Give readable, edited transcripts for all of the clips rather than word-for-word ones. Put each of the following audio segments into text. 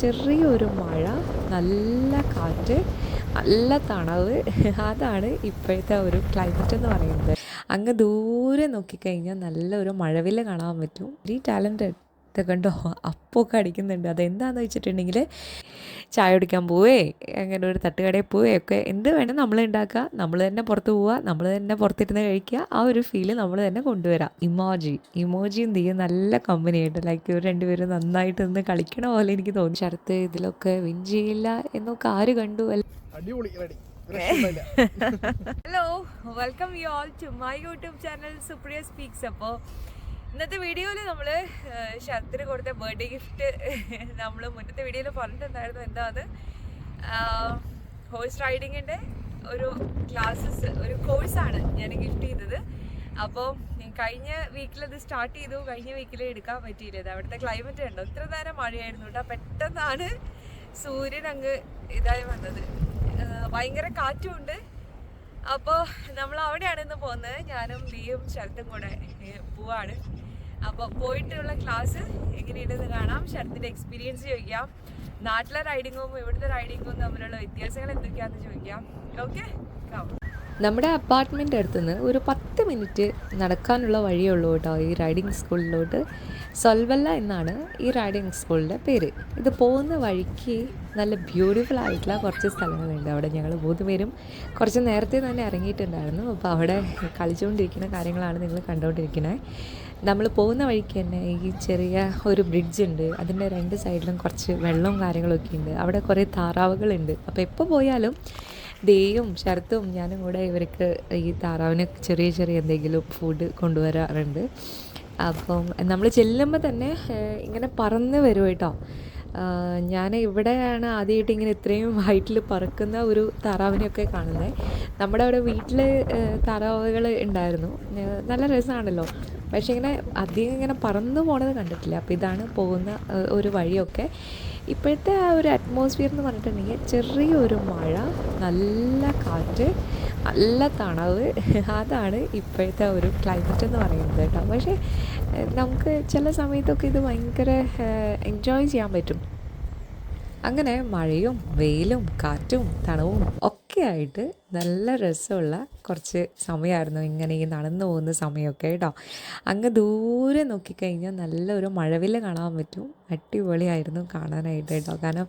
ചെറിയൊരു മഴ, നല്ല കാറ്റ്, നല്ല തണവ്. അതാണ് ഇപ്പോഴത്തെ ഒരു ക്ലൈമറ്റ് എന്ന് പറയുന്നത്. അങ്ങ് ദൂരെ നോക്കിക്കഴിഞ്ഞാൽ നല്ലൊരു മഴവില്ല് കാണാൻ പറ്റും. ഈ ടാലൻറ്റഡ് ഇത് കണ്ടോ, അപ്പമൊക്കെ അടിക്കുന്നുണ്ട്. അതെന്താണെന്ന് വെച്ചിട്ടുണ്ടെങ്കിൽ ചായ കുടിക്കാൻ പോവേ, അങ്ങനെ ഒരു തട്ടുകടയിൽ പോവേ ഒക്കെ എന്ത് വേണം നമ്മൾ ഉണ്ടാക്കുക, നമ്മൾ തന്നെ പുറത്ത് പോവുക, നമ്മൾ തന്നെ പുറത്തിരുന്ന് കഴിക്കുക. ആ ഒരു ഫീല് നമ്മൾ തന്നെ കൊണ്ടുവരാം. ഇമോജി എന്ത് ചെയ്യും, നല്ല കമ്പനിയായിട്ട് ലൈക്ക് ഇവർ രണ്ടുപേരും നന്നായിട്ട് നിന്ന് കളിക്കണ പോലെ എനിക്ക് തോന്നി. ശരത്ത് ഇതിലൊക്കെ വിൻ ചെയ്യില്ല എന്നൊക്കെ ആര് കണ്ടു? Hello, welcome you all to my YouTube channel Supriya speaks. അപ്പോൾ ഇന്നത്തെ വീഡിയോയിൽ നമ്മൾ ശരത്തിന് കൊടുത്ത ബർത്ത്ഡേ ഗിഫ്റ്റ് നമ്മൾ മുന്നത്തെ വീഡിയോയിൽ പറഞ്ഞിട്ടുണ്ടായിരുന്നു. എന്താ അത്, ഹോഴ്സ് റൈഡിങ്ങിൻ്റെ ഒരു കോഴ്സാണ് ഞാൻ ഗിഫ്റ്റ് ചെയ്തത്. അപ്പോൾ കഴിഞ്ഞ വീക്കിൽ അത് സ്റ്റാർട്ട് ചെയ്തു, കഴിഞ്ഞ വീക്കിൽ എടുക്കാൻ പറ്റിയില്ല. അവിടുത്തെ ക്ലൈമറ്റ് ഉണ്ടോ, ഇത്ര നേരം മഴയായിരുന്നു കേട്ടോ. പെട്ടെന്നാണ് സൂര്യൻ അങ്ങ് ഇതായി വന്നത്, ഭയങ്കര കാറ്റുമുണ്ട്. അപ്പോൾ നമ്മൾ അവിടെയാണ് ഇന്ന് പോകുന്നത്. ഞാനും ബിയും ശരത്തും കൂടെ പോവാണ്. അപ്പോൾ പോയിട്ടുള്ള ക്ലാസ് എങ്ങനെയുണ്ടെന്ന് കാണാം, ശരത്തിൻ്റെ എക്സ്പീരിയൻസ് ചോദിക്കാം, നാട്ടിലെ റൈഡിങ്ങും ഇവിടുത്തെ റൈഡിങ്ങും തമ്മിലുള്ള വ്യത്യാസങ്ങൾ എന്തൊക്കെയാണെന്ന് ചോദിക്കാം. ഓക്കെ, നമ്മുടെ അപ്പാർട്ട്മെൻ്റ് അടുത്തുനിന്ന് ഒരു 10 മിനിറ്റ് നടക്കാനുള്ള വഴിയേ ഉള്ളൂ കേട്ടോ ഈ റൈഡിങ് സ്കൂളിലോട്ട്. സൊൽവല്ല എന്നാണ് ഈ റൈഡിങ് സ്കൂളിൻ്റെ പേര്. ഇത് പോകുന്ന വഴിക്ക് നല്ല ബ്യൂട്ടിഫുൾ ആയിട്ടുള്ള കുറച്ച് സ്ഥലങ്ങളുണ്ട്. അവിടെ ഞങ്ങൾ 3 പേരും കുറച്ച് നേരത്തെ തന്നെ ഇറങ്ങിയിട്ടുണ്ടായിരുന്നു. അപ്പോൾ അവിടെ കളിച്ചുകൊണ്ടിരിക്കുന്ന കാര്യങ്ങളാണ് നിങ്ങൾ കണ്ടുകൊണ്ടിരിക്കുന്നത്. നമ്മൾ പോകുന്ന വഴിക്ക് തന്നെ ഈ ചെറിയ ഒരു ബ്രിഡ്ജ് ഉണ്ട്, അതിൻ്റെ 2 സൈഡിലും കുറച്ച് വെള്ളവും കാര്യങ്ങളൊക്കെ ഉണ്ട്. അവിടെ കുറേ താറാവുകളുണ്ട്. അപ്പോൾ എപ്പോൾ പോയാലും ദേയും ശരത്തും ഞാനും കൂടെ ഇവർക്ക് ഈ താറാവിന് ചെറിയ ചെറിയ എന്തെങ്കിലും ഫുഡ് കൊണ്ടുവരാറുണ്ട്. അപ്പം നമ്മൾ ചെല്ലുമ്പോൾ തന്നെ ഇങ്ങനെ പറന്ന് വരും കേട്ടോ. ഞാൻ ഇവിടെയാണ് ആദ്യമായിട്ട് ഇങ്ങനെ ഇത്രയും ഹൈറ്റിൽ പറക്കുന്ന ഒരു താറാവിനെയൊക്കെ കാണുന്നത്. നമ്മുടെ അവിടെ വീട്ടിൽ താറാവുകൾ ഉണ്ടായിരുന്നു, നല്ല രസമാണല്ലോ. പക്ഷേ ഇങ്ങനെ അധികം ഇങ്ങനെ പറന്നു പോണത് കണ്ടിട്ടില്ല. അപ്പോൾ ഇതാണ് പോകുന്ന ഒരു വഴിയൊക്കെ. ഇപ്പോഴത്തെ ആ ഒരു അറ്റ്മോസ്ഫിയർ എന്ന് പറഞ്ഞിട്ടുണ്ടെങ്കിൽ ചെറിയൊരു മഴ, നല്ല കാറ്റ്, നല്ല തണവ്. അതാണ് ഇപ്പോഴത്തെ ഒരു ക്ലൈമറ്റ് എന്ന് പറയുന്നത് കേട്ടോ. പക്ഷേ നമുക്ക് ചില സമയത്തൊക്കെ ഇത് ഭയങ്കര എൻജോയ് ചെയ്യാൻ പറ്റും. അങ്ങനെ മഴയും വെയിലും കാറ്റും തണവും ഒക്കെ ആയിട്ട് നല്ല രസമുള്ള കുറച്ച് സമയമായിരുന്നു ഇങ്ങനെ ഈ നടന്നു പോകുന്ന സമയമൊക്കെ കേട്ടോ. അങ്ങ് ദൂരെ നോക്കിക്കഴിഞ്ഞാൽ നല്ലൊരു മഴവില്ല് കാണാൻ പറ്റും. അടിപൊളിയായിരുന്നു കാണാനായിട്ട് കേട്ടോ. കാരണം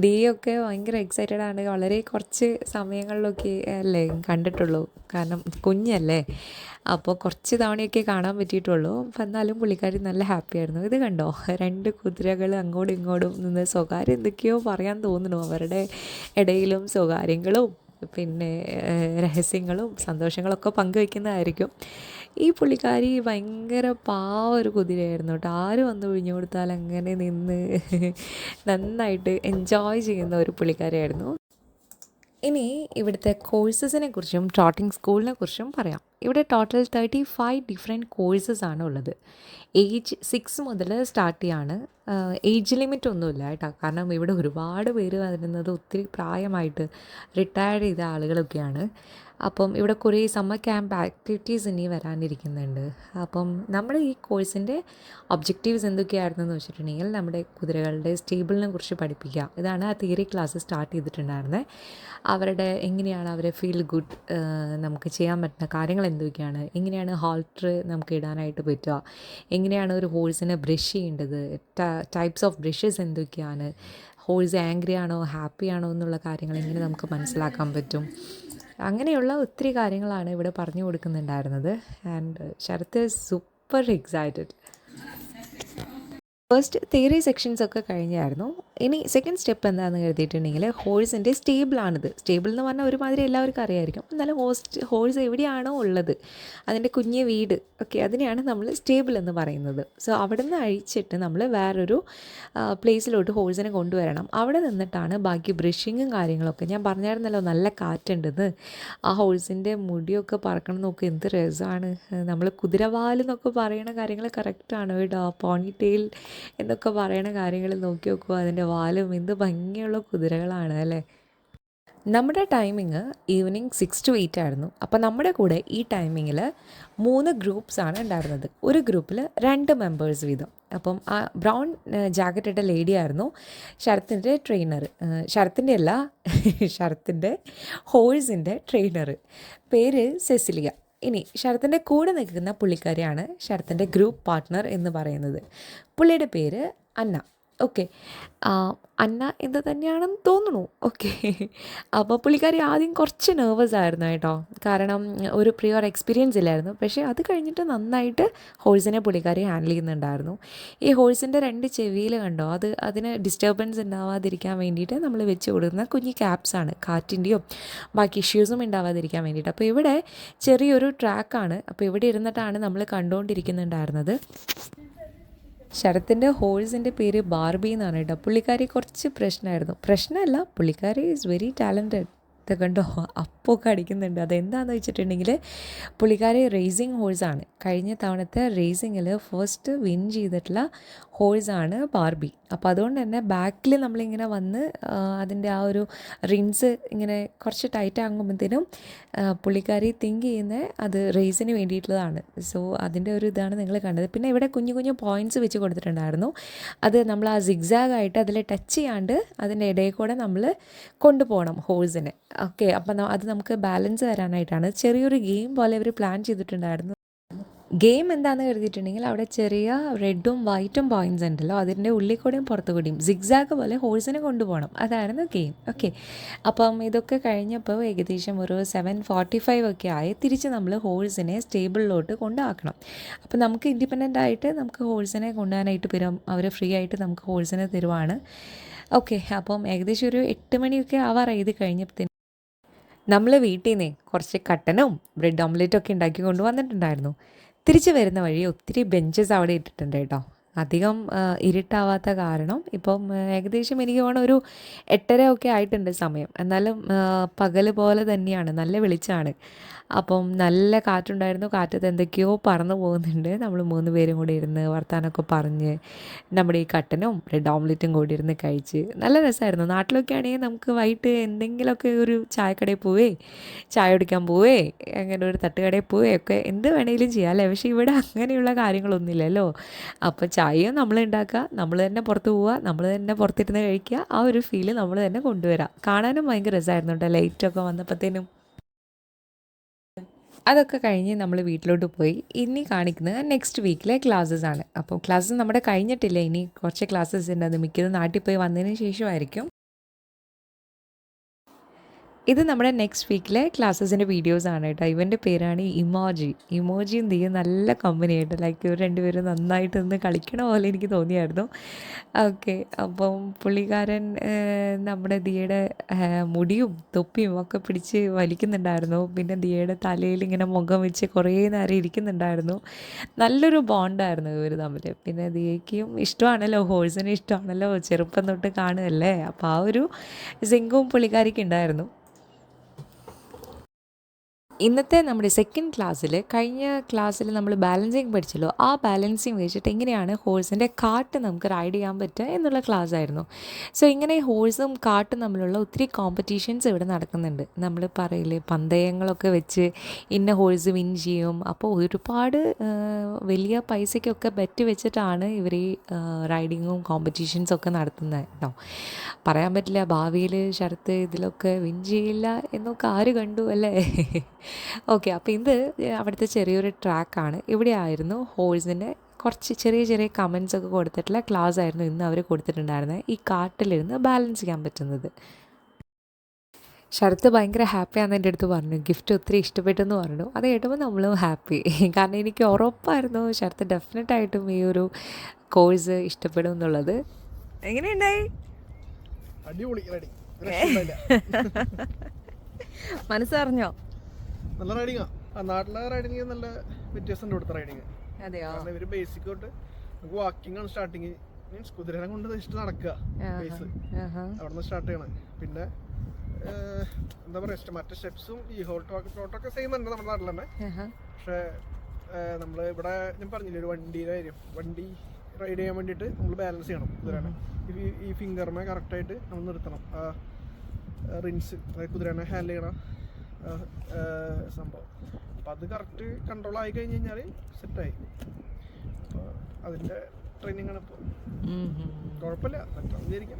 ദീയൊക്കെ ഭയങ്കര എക്സൈറ്റഡ് ആണ്. വളരെ കുറച്ച് സമയങ്ങളിലൊക്കെ അല്ലേ കണ്ടിട്ടുള്ളൂ, കാരണം കുഞ്ഞല്ലേ. അപ്പോൾ കുറച്ച് തവണയൊക്കെ കാണാൻ പറ്റിയിട്ടുള്ളൂ. അപ്പം എന്നാലും പുള്ളിക്കാരി നല്ല ഹാപ്പി ആയിരുന്നു. ഇത് കണ്ടോ, 2 കുതിരകൾ അങ്ങോട്ടും ഇങ്ങോട്ടും നിന്ന് സ്വകാര്യം എന്തൊക്കെയോ പറയാൻ തോന്നുന്നു. അവരുടെ ഇടയിലും സ്വകാര്യങ്ങളും പിന്നെ രഹസ്യങ്ങളും സന്തോഷങ്ങളൊക്കെ പങ്കുവയ്ക്കുന്നതായിരിക്കും. ഈ പുള്ളിക്കാരി ഭയങ്കര ഒരു കുതിരയായിരുന്നു കേട്ടോ. ആര് വന്ന് ഒഴിഞ്ഞു കൊടുത്താൽ അങ്ങനെ നിന്ന് നന്നായിട്ട് എൻജോയ് ചെയ്യുന്ന ഒരു പുള്ളിക്കാരിയായിരുന്നു. ഇനി ഇവിടുത്തെ കോഴ്സസിനെ കുറിച്ചും ട്രോട്ടിംഗ് സ്കൂളിനെ കുറിച്ചും പറയാം. ഇവിടെ ടോട്ടൽ 35 ഡിഫറെൻറ്റ് കോഴ്സസ് ആണ് ഉള്ളത്. ഏജ് 6 മുതൽ സ്റ്റാർട്ട് ചെയ്യാണ്. ഏജ് ലിമിറ്റ് ഒന്നുമില്ല കേട്ടോ. കാരണം ഇവിടെ ഒരുപാട് പേര് വരുന്നത് ഒത്തിരി പ്രായമായിട്ട് റിട്ടയർഡ് ചെയ്ത ആളുകളൊക്കെയാണ്. അപ്പം ഇവിടെ കുറേ സമ്മർ ക്യാമ്പ് ആക്ടിവിറ്റീസ് ഇനി വരാനിരിക്കുന്നുണ്ട്. അപ്പം നമ്മുടെ ഈ കോഴ്സിൻ്റെ ഒബ്ജക്റ്റീവ്സ് എന്തൊക്കെയായിരുന്നെന്ന് വെച്ചിട്ടുണ്ടെങ്കിൽ നമ്മുടെ കുതിരകളുടെ സ്റ്റേബിളിനെ കുറിച്ച് പഠിപ്പിക്കുക. ഇതാണ് ആ തിയറി ക്ലാസ് സ്റ്റാർട്ട് ചെയ്തിട്ടുണ്ടായിരുന്നത്. അവരുടെ എങ്ങനെയാണ് അവരെ ഫീൽ ഗുഡ് നമുക്ക് ചെയ്യാൻ പറ്റുന്ന കാര്യങ്ങൾ എന്തൊക്കെയാണ്, എങ്ങനെയാണ് ഹാൾട്ടർ നമുക്ക് ഇടാനായിട്ട് പറ്റുക, എങ്ങനെയാണ് ഒരു ഹോഴ്സിനെ ബ്രഷ് ചെയ്യേണ്ടത്, ടൈപ്സ് ഓഫ് ബ്രഷസ് എന്തൊക്കെയാണ്, ഹോഴ്സ് ആംഗ്രി ആണോ ഹാപ്പി ആണോ എന്നുള്ള കാര്യങ്ങൾ എങ്ങനെ നമുക്ക് മനസ്സിലാക്കാൻ പറ്റും. അങ്ങനെയുള്ള ഒത്തിരി കാര്യങ്ങളാണ് ഇവിടെ പറഞ്ഞു കൊടുക്കുന്നുണ്ടായിരുന്നത്. And Sharath super excited. First theory സെക്ഷൻസൊക്കെ കഴിഞ്ഞായിരുന്നു. ഇനി സെക്കൻഡ് സ്റ്റെപ്പ് എന്താണെന്ന് കരുതിയിട്ടുണ്ടെങ്കിൽ ഹോഴ്സിൻ്റെ സ്റ്റേബിളാണിത്. സ്റ്റേബിൾ എന്ന് പറഞ്ഞാൽ ഒരുമാതിരി എല്ലാവർക്കും അറിയായിരിക്കും. എന്നാലും ഹോഴ്സ് എവിടെയാണോ ഉള്ളത്, അതിൻ്റെ കുഞ്ഞ് വീട് ഒക്കെ, അതിനെയാണ് നമ്മൾ സ്റ്റേബിൾ എന്ന് പറയുന്നത്. സോ അവിടെ നിന്ന് അഴിച്ചിട്ട് നമ്മൾ വേറൊരു പ്ലേസിലോട്ട് ഹോഴ്സിനെ കൊണ്ടുവരണം. അവിടെ നിന്നിട്ടാണ് ബാക്കി ബ്രഷിങ്ങും കാര്യങ്ങളൊക്കെ. ഞാൻ പറഞ്ഞായിരുന്നല്ലോ നല്ല കാറ്റുണ്ടെന്ന്. ആ ഹോഴ്സിൻ്റെ മുടിയൊക്കെ പറക്കണം നോക്കുക, എന്ത് രസമാണ്. നമ്മൾ കുതിരവാലെന്നൊക്കെ പറയുന്ന കാര്യങ്ങൾ കറക്റ്റാണ് കേട്ടോ. പോണി ടെയിൽ എന്നൊക്കെ പറയണ കാര്യങ്ങൾ നോക്കി നോക്കുക, അതിൻ്റെ വാലും എന്ത് ഭംഗിയുള്ള കുതിരകളാണ് അല്ലേ. നമ്മുടെ ടൈമിങ് ഈവനിങ് 6 to 8 ആയിരുന്നു. അപ്പോൾ നമ്മുടെ കൂടെ ഈ ടൈമിങ്ങിൽ 3 ഗ്രൂപ്പ്സാണ് ഉണ്ടായിരുന്നത്. ഒരു ഗ്രൂപ്പിൽ 2 മെമ്പേഴ്സ് വീതം. അപ്പം ആ ബ്രൗൺ ജാക്കറ്റ് ഇട്ട ലേഡി ആയിരുന്നു ശരത്തിൻ്റെ ട്രെയിനർ. ശരത്തിൻ്റെ അല്ല, ശരത്തിൻ്റെ ഹോഴ്സിൻ്റെ ട്രെയിനർ. പേര് സെസിലിയ. ഇനി ശരത്തിൻ്റെ കൂടെ നിൽക്കുന്ന പുള്ളിക്കാരിയാണ് ശരത്തിൻ്റെ ഗ്രൂപ്പ് പാർട്ട്ണർ എന്ന് പറയുന്നത്. പുള്ളിയുടെ പേര് അന്ന. ഓക്കെ, അന്ന എന്ന് തന്നെയാണെന്ന് തോന്നുന്നു. ഓക്കെ, അപ്പോൾ പുള്ളിക്കാരി ആദ്യം കുറച്ച് നെർവസ് ആയിരുന്നു കേട്ടോ, കാരണം ഒരു പ്രിയർ എക്സ്പീരിയൻസ് ഇല്ലായിരുന്നു. പക്ഷേ അത് കഴിഞ്ഞിട്ട് നന്നായിട്ട് ഹോഴ്സിനെ പുള്ളിക്കാരി ഹാൻഡിൽ ചെയ്യുന്നുണ്ടായിരുന്നു. ഈ ഹോഴ്സിൻ്റെ 2 ചെവിയിൽ കണ്ടോ, അതിന് ഡിസ്റ്റർബൻസ് ഉണ്ടാവാതിരിക്കാൻ വേണ്ടിയിട്ട് നമ്മൾ വെച്ച് കൊടുക്കുന്ന കുഞ്ഞി ക്യാപ്സാണ്, കാറ്റിൻ്റെയോ ബാക്കി ഇഷ്യൂസും ഉണ്ടാവാതിരിക്കാൻ വേണ്ടിയിട്ട്. അപ്പോൾ ഇവിടെ ചെറിയൊരു ട്രാക്കാണ്. അപ്പോൾ ഇവിടെ ഇരുന്നിട്ടാണ് നമ്മൾ കണ്ടുകൊണ്ടിരിക്കുന്നുണ്ടായിരുന്നത്. ശരത്തിൻ്റെ ഹോഴ്സിൻ്റെ പേര് ബാർബി എന്നാണ് കേട്ടോ. പുള്ളിക്കാരി കുറച്ച് പ്രശ്നമല്ല, പുള്ളിക്കാരി ഈസ് വെരി ടാലൻറ്റഡ്. ഇത് കണ്ടോ, അപ്പൊക്കെ അടിക്കുന്നുണ്ട്. അതെന്താണെന്ന് വെച്ചിട്ടുണ്ടെങ്കിൽ പുള്ളിക്കാരി റേസിങ് ഹോഴ്സാണ്. കഴിഞ്ഞ തവണത്തെ റേസിങ്ങിൽ ഫസ്റ്റ് വിൻ ചെയ്തിട്ടുള്ള ഹോഴ്സാണ് ബാർബി. അപ്പോൾ അതുകൊണ്ട് തന്നെ ബാക്കിൽ നമ്മളിങ്ങനെ വന്ന് അതിൻ്റെ ആ ഒരു റിൻസ് ഇങ്ങനെ കുറച്ച് ടൈറ്റ് ആകുമ്പോഴത്തേനും പുള്ളിക്കാരി തിങ്ക് ചെയ്യുന്നത് അത് റേസിന് വേണ്ടിയിട്ടുള്ളതാണ്. സോ അതിൻ്റെ ഒരു ഇതാണ് നിങ്ങൾ കണ്ടത്. പിന്നെ ഇവിടെ കുഞ്ഞു കുഞ്ഞു പോയിൻറ്റ്സ് വെച്ച് കൊടുത്തിട്ടുണ്ടായിരുന്നു. അത് നമ്മൾ ആ സിഗ്സാഗായിട്ട് അതിൽ ടച്ച് ചെയ്യാണ്ട് അതിൻ്റെ ഇടയിൽ കൂടെ നമ്മൾ കൊണ്ടുപോകണം ഹോഴ്സിനെ. ഓക്കെ, അപ്പം അത് നമുക്ക് ബാലൻസ് വരാനായിട്ടാണ്. ചെറിയൊരു ഗെയിം പോലെ അവർ പ്ലാൻ ചെയ്തിട്ടുണ്ടായിരുന്നു. ഗെയിം എന്താണെന്ന് കരുതിയിട്ടുണ്ടെങ്കിൽ അവിടെ ചെറിയ റെഡും വൈറ്റും പോയിൻറ്റ്സ് ഉണ്ടല്ലോ, അതിൻ്റെ ഉള്ളിൽ കൂടെയും പുറത്തു കൂടിയും സിഗ്സാഗ് പോലെ ഹോഴ്സിനെ കൊണ്ടുപോകണം. അതായിരുന്നു ഗെയിം. ഓക്കെ, അപ്പം ഇതൊക്കെ കഴിഞ്ഞപ്പോൾ ഏകദേശം ഒരു 7:45 ഒക്കെ ആയി. തിരിച്ച് നമ്മൾ ഹോഴ്സിനെ സ്റ്റേബിളിലോട്ട് കൊണ്ടാക്കണം. അപ്പം നമുക്ക് ഇൻഡിപെൻഡൻ്റ് ആയിട്ട് നമുക്ക് ഹോഴ്സിനെ കൊണ്ടുപോകാനായിട്ട് വരും. അവർ ഫ്രീ ആയിട്ട് നമുക്ക് ഹോഴ്സിനെ തരുവാണ്. ഓക്കെ, അപ്പം ഏകദേശം ഒരു 8 മണിയൊക്കെ ആവാറായി. ഇത് കഴിഞ്ഞപ്പോഴത്തേനും നമ്മൾ വീട്ടിൽ നിന്നേ കുറച്ച് കട്ടനും ബ്രെഡ് ഓംലെറ്റും ഒക്കെ ഉണ്ടാക്കി കൊണ്ടുവന്നിട്ടുണ്ടായിരുന്നു. തിരിച്ച് വരുന്ന വഴി ഒത്തിരി ബെഞ്ചസ് അവിടെ ഇട്ടിട്ടുണ്ട് കേട്ടോ. അധികം ഇരുട്ടാവാത്ത കാരണം ഇപ്പം ഏകദേശം എനിക്ക് വേണം ഒരു 8:30 ഒക്കെ ആയിട്ടുണ്ട് സമയം. എന്നാലും പകൽ പോലെ തന്നെയാണ്, നല്ല വെളിച്ചമാണ്. അപ്പം നല്ല കാറ്റുണ്ടായിരുന്നു. കാറ്റത്ത് എന്തൊക്കെയോ പറന്നു പോകുന്നുണ്ട്. നമ്മൾ 3 പേരും കൂടി ഇരുന്ന് വർത്താനമൊക്കെ പറഞ്ഞ് നമ്മുടെ ഈ കട്ടനും ബ്രെഡ് ഓംലെറ്റും കൂടി ഇരുന്ന് കഴിച്ച് നല്ല രസമായിരുന്നു. നാട്ടിലൊക്കെ ആണെങ്കിൽ നമുക്ക് വൈകിട്ട് എന്തെങ്കിലുമൊക്കെ ഒരു ചായക്കടയിൽ പോവേ, ചായ കുടിക്കാൻ പോവേ, അങ്ങനെ ഒരു തട്ടുകടയിൽ പോവേ ഒക്കെ എന്ത് വേണമെങ്കിലും ചെയ്യാം അല്ലേ. പക്ഷേ ഇവിടെ അങ്ങനെയുള്ള കാര്യങ്ങളൊന്നുമില്ലല്ലോ. അപ്പോൾ ചായയും നമ്മൾ ഉണ്ടാക്കുക, നമ്മൾ തന്നെ പുറത്ത് പോവുക, നമ്മൾ തന്നെ പുറത്തിരുന്ന് കഴിക്കുക. ആ ഒരു ഫീല് നമ്മൾ തന്നെ കൊണ്ടുവരാം. കാണാനും ഭയങ്കര രസമായിരുന്നു കേട്ടോ, ലൈറ്റൊക്കെ വന്നപ്പോഴത്തേനും. അതൊക്കെ കഴിഞ്ഞ് നമ്മൾ വീട്ടിലോട്ട് പോയി. ഇനി കാണിക്കുന്നത് നെക്സ്റ്റ് വീക്കിലെ ക്ലാസ്സസ് ആണ്. അപ്പോൾ ക്ലാസ്സസ് നമ്മുടെ കഴിഞ്ഞിട്ടില്ല, ഇനി കുറച്ച് ക്ലാസ്സസ് ഉണ്ട്. അത് മിക്കതും നാട്ടിൽ പോയി വന്നതിന് ശേഷമായിരിക്കും. ഇത് നമ്മുടെ നെക്സ്റ്റ് വീക്കിലെ ക്ലാസ്സസിൻ്റെ വീഡിയോസാണ് കേട്ടോ. ഇവൻ്റെ പേരാണ് ഇമോജിയും ദിയും നല്ല കമ്പനിയായിട്ട്, ലൈക്ക് ഇവർ രണ്ടുപേരും നന്നായിട്ട് നിന്ന് കളിക്കണ പോലെ എനിക്ക് തോന്നിയായിരുന്നു. ഓക്കെ, അപ്പം പുള്ളിക്കാരൻ നമ്മുടെ ദിയയുടെ മുടിയും തൊപ്പിയും ഒക്കെ പിടിച്ച് വലിക്കുന്നുണ്ടായിരുന്നു. പിന്നെ ദിയയുടെ തലയിൽ ഇങ്ങനെ മുഖം വെച്ച് കുറേ നേരം ഇരിക്കുന്നുണ്ടായിരുന്നു. നല്ലൊരു ബോണ്ടായിരുന്നു ഇവർ തമ്മിൽ. പിന്നെ ദിയയ്ക്കും ഇഷ്ടമാണല്ലോ, ഹോഴ്സിനെ ഇഷ്ടമാണല്ലോ, ചെറുപ്പം തൊട്ട് കാണുമല്ലേ. അപ്പോൾ ആ ഒരു സിങ്കും പുള്ളിക്കാരിക്ക് ഉണ്ടായിരുന്നു. ഇന്നത്തെ നമ്മുടെ സെക്കൻഡ് ക്ലാസ്സിൽ, കഴിഞ്ഞ ക്ലാസ്സിൽ നമ്മൾ ബാലൻസിങ് പഠിച്ചല്ലോ, ആ ബാലൻസിങ് വെച്ചിട്ട് എങ്ങനെയാണ് ഹോഴ്സിൻ്റെ കാട്ട് നമുക്ക് റൈഡ് ചെയ്യാൻ പറ്റുക എന്നുള്ള ക്ലാസ് ആയിരുന്നു. സോ ഇങ്ങനെ ഹോഴ്സും കാട്ടും തമ്മിലുള്ള ഒത്തിരി കോമ്പറ്റീഷൻസ് ഇവിടെ നടക്കുന്നുണ്ട്. നമ്മൾ പറയില്ലേ, പന്തയങ്ങളൊക്കെ വെച്ച് ഇന്ന ഹോഴ്സ് വിൻ ചെയ്യും. അപ്പോൾ ഒരുപാട് വലിയ പൈസയ്ക്കൊക്കെ ബെറ്റ് വെച്ചിട്ടാണ് ഇവർ ഈ റൈഡിങ്ങും കോമ്പറ്റീഷൻസൊക്കെ നടത്തുന്നത് കേട്ടോ. പറയാൻ പറ്റില്ല, ഭാവിയിൽ ശരത്ത് ഇതിലൊക്കെ വിൻ ചെയ്യില്ല എന്നൊക്കെ ആര് കണ്ടു അല്ലേ. ഓക്കെ, അപ്പോൾ ഇത് അവിടുത്തെ ചെറിയൊരു ട്രാക്കാണ്. ഇവിടെ ആയിരുന്നു ഹോഴ്സിൻ്റെ കുറച്ച് ചെറിയ ചെറിയ കമൻസ് ഒക്കെ കൊടുത്തിട്ടുള്ള ക്ലാസ് ആയിരുന്നു ഇന്ന് അവർ കൊടുത്തിട്ടുണ്ടായിരുന്നത്. ഈ കാട്ടിലിരുന്ന് ബാലൻസ് ചെയ്യാൻ പറ്റുന്നത്. ശരത്ത് ഭയങ്കര ഹാപ്പിയാണെന്ന് എൻ്റെ അടുത്ത് പറഞ്ഞു, ഗിഫ്റ്റ് ഒത്തിരി ഇഷ്ടപ്പെട്ടെന്ന് പറഞ്ഞു. അത് കേട്ടപ്പോൾ നമ്മളും ഹാപ്പി, കാരണം എനിക്ക് ഉറപ്പായിരുന്നു ശരത്ത് ഡെഫിനറ്റായിട്ടും ഈ ഒരു കോഴ്സ് ഇഷ്ടപ്പെടും എന്നുള്ളത്. എങ്ങനെയുണ്ടായി? മനസ്സറിഞ്ഞോ? നല്ല റൈഡിങ്ങാ. നാട്ടിലെ റൈഡിങ് നല്ല വ്യത്യാസമുണ്ട് ഇവിടുത്തെ റൈഡിങ്. അതെയോ? കാരണം ഇവര് ബേസിക് തൊട്ട് നമുക്ക് വാക്കിംഗ് ആണ് സ്റ്റാർട്ടിങ്. മീൻസ് കുതിരനെ കൊണ്ട് ഇഷ്ടം നടക്കുക, ബേസ് അവിടെ നിന്ന് സ്റ്റാർട്ട് ചെയ്യണം. പിന്നെ എന്താ പറയുക, മറ്റേ സ്റ്റെപ്സും ഈ ഹോട്ടൊക്കെ സെയിം ഉണ്ട് നമ്മുടെ നാട്ടിൽ തന്നെ. പക്ഷെ നമ്മൾ ഇവിടെ ഞാൻ പറഞ്ഞില്ലേ, ഒരു വണ്ടിയുടെ കാര്യം, വണ്ടി റൈഡ് ചെയ്യാൻ വേണ്ടിയിട്ട് നമ്മൾ ബാലൻസ് ചെയ്യണം കുതിരനെ. ഈ ഫിംഗറിനെ കറക്റ്റായിട്ട് നമ്മൾ നിർത്തണം. റിൻസ്, അതായത് കുതിരേനെ ഹാൻഡിൽ ചെയ്യണ സംഭവം. അപ്പം അത് കറക്റ്റ് കൺട്രോൾ ആയി കഴിഞ്ഞ് കഴിഞ്ഞാൽ സെറ്റായി. അപ്പോൾ അതിൻ്റെ ട്രെയിനിങ് ആണ് ഇപ്പോൾ. കുഴപ്പമില്ല, പറ്റാന്ന് വിചാരിക്കാം.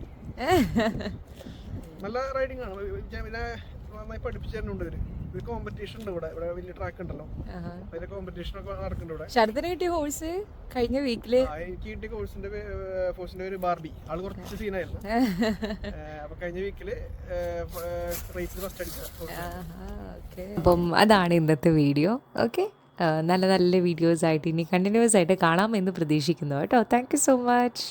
നല്ല റൈഡിങ് ആണ്. പിന്നെ നന്നായി പഠിപ്പിച്ചു തരുന്നുണ്ട് ഇവര്. ഒരു കോമ്പറ്റീഷൻ ഉണ്ട് ഇവിടെ വലിയ ട്രാക്ക് ഉണ്ടല്ലോ, അതിന്റെ കോമ്പറ്റീഷൻ ഒക്കെ നടക്കുന്നുണ്ട് ഇവിടെ. ശരത്തിന് കിട്ടിയ ഹോഴ്സ് കഴിഞ്ഞ വീക്കില് എനിക്ക് കിട്ടിയ കോഴ്സിന്റെ പേര് ബാർബി. ആള് കുറച്ച് സീനായിരുന്നു. അപ്പൊ കഴിഞ്ഞ വീക്കില് റേസിൽ ഫസ്റ്റ് അടിച്ച. അപ്പം അതാണ് ഇന്നത്തെ വീഡിയോ. ഓക്കെ, നല്ല നല്ല വീഡിയോസ് ആയിട്ട് ഇനി കണ്ടിന്യൂസ് ആയിട്ട് കാണാമെന്ന് പ്രതീക്ഷിക്കുന്നു കേട്ടോ. Thank you so much.